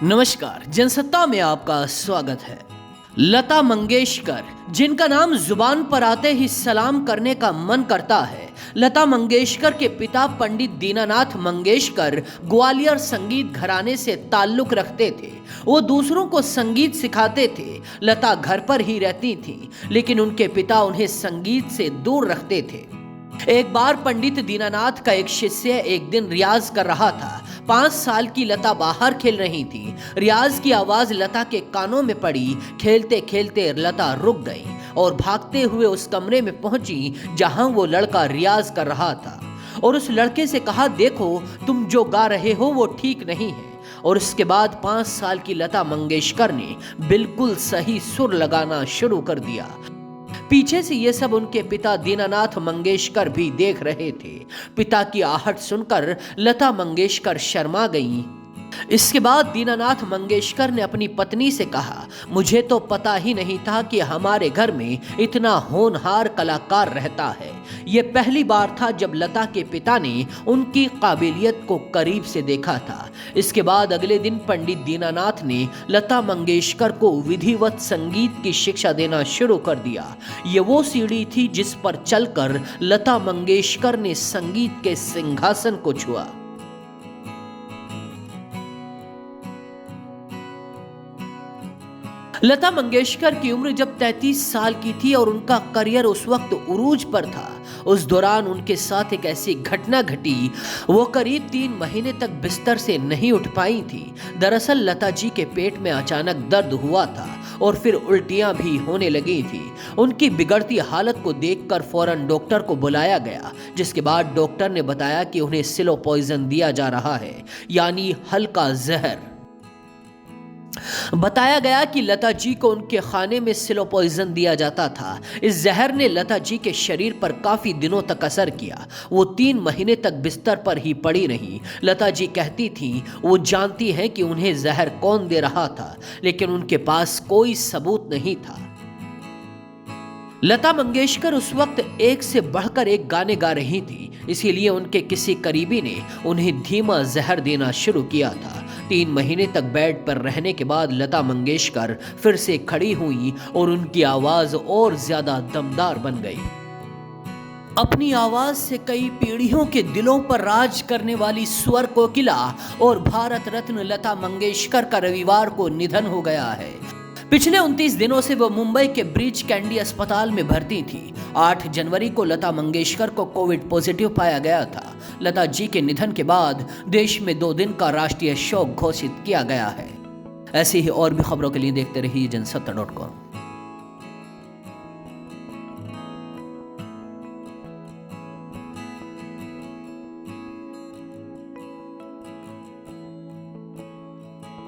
नमस्कार, जनसत्ता में आपका स्वागत है। लता मंगेशकर, जिनका नाम जुबान पर आते ही सलाम करने का मन करता है। लता मंगेशकर के पिता पंडित दीनानाथ मंगेशकर ग्वालियर संगीत घराने से ताल्लुक रखते थे। वो दूसरों को संगीत सिखाते थे। लता घर पर ही रहती थीं, लेकिन उनके पिता उन्हें संगीत से दूर रखते थे। एक बार पंडित दीनानाथ का एक शिष्य एक दिन रियाज कर रहा था। 5 साल की लता बाहर खेल रही थी। रियाज की आवाज लता के कानों में पड़ी। खेलते खेलते लता रुक गई और भागते हुए उस कमरे में पहुंची जहां वो लड़का रियाज कर रहा था, और उस लड़के से कहा, देखो तुम जो गा रहे हो वो ठीक नहीं है। और उसके बाद 5 साल की लता मंगेशकर ने बिल्कुल सही सुर लगाना शुरू कर दिया। पीछे से ये सब उनके पिता दीनानाथ मंगेशकर भी देख रहे थे। पिता की आहट सुनकर लता मंगेशकर शर्मा गईं। इसके बाद दीनानाथ मंगेशकर ने अपनी पत्नी से कहा, मुझे तो पता ही नहीं था कि हमारे घर में इतना होनहार कलाकार रहता है। ये पहली बार था जब लता के पिता ने उनकी काबिलियत को करीब से देखा था। इसके बाद अगले दिन पंडित दीनानाथ ने लता मंगेशकर को विधिवत संगीत की शिक्षा देना शुरू कर दिया। ये वो सीढ़ी थी जिस पर चलकर लता मंगेशकर ने संगीत के सिंहासन को छुआ। लता मंगेशकर की उम्र जब 33 साल की थी और उनका करियर उस वक्त उरूज पर था, उस दौरान उनके साथ एक ऐसी घटना घटी। वो करीब 3 महीने तक बिस्तर से नहीं उठ पाई थी। दरअसल लता जी के पेट में अचानक दर्द हुआ था और फिर उल्टियां भी होने लगी थी। उनकी बिगड़ती हालत को देखकर फौरन डॉक्टर को बुलाया गया, जिसके बाद डॉक्टर ने बताया कि उन्हें स्लो पॉइजन दिया जा रहा है, यानी हल्का जहर। बताया गया कि लता जी को उनके खाने में स्लो पॉइजन दिया जाता था। इस जहर ने लता जी के शरीर पर काफी दिनों तक असर किया। वो 3 महीने तक बिस्तर पर ही पड़ी रही। लता जी कहती थीं वो जानती हैं कि उन्हें जहर कौन दे रहा था, लेकिन उनके पास कोई सबूत नहीं था। लता मंगेशकर उस वक्त एक से बढ़कर एक गाने गा रही थी, इसीलिए उनके किसी करीबी ने उन्हें धीमा जहर देना शुरू किया था। 3 महीने तक बेड पर रहने के बाद लता मंगेशकर फिर से खड़ी हुई और उनकी आवाज और ज्यादा दमदार बन गई। अपनी आवाज से कई पीढ़ियों के दिलों पर राज करने वाली स्वर कोकिला और भारत रत्न लता मंगेशकर का रविवार को निधन हो गया है। पिछले 29 दिनों से वो मुंबई के ब्रीच कैंडी अस्पताल में भर्ती थी। 8 जनवरी को लता मंगेशकर को कोविड पॉजिटिव पाया गया था। लता जी के निधन के बाद देश में 2 दिन का राष्ट्रीय शोक घोषित किया गया है। ऐसी ही और भी खबरों के लिए देखते रहिए जनसत्ता.com।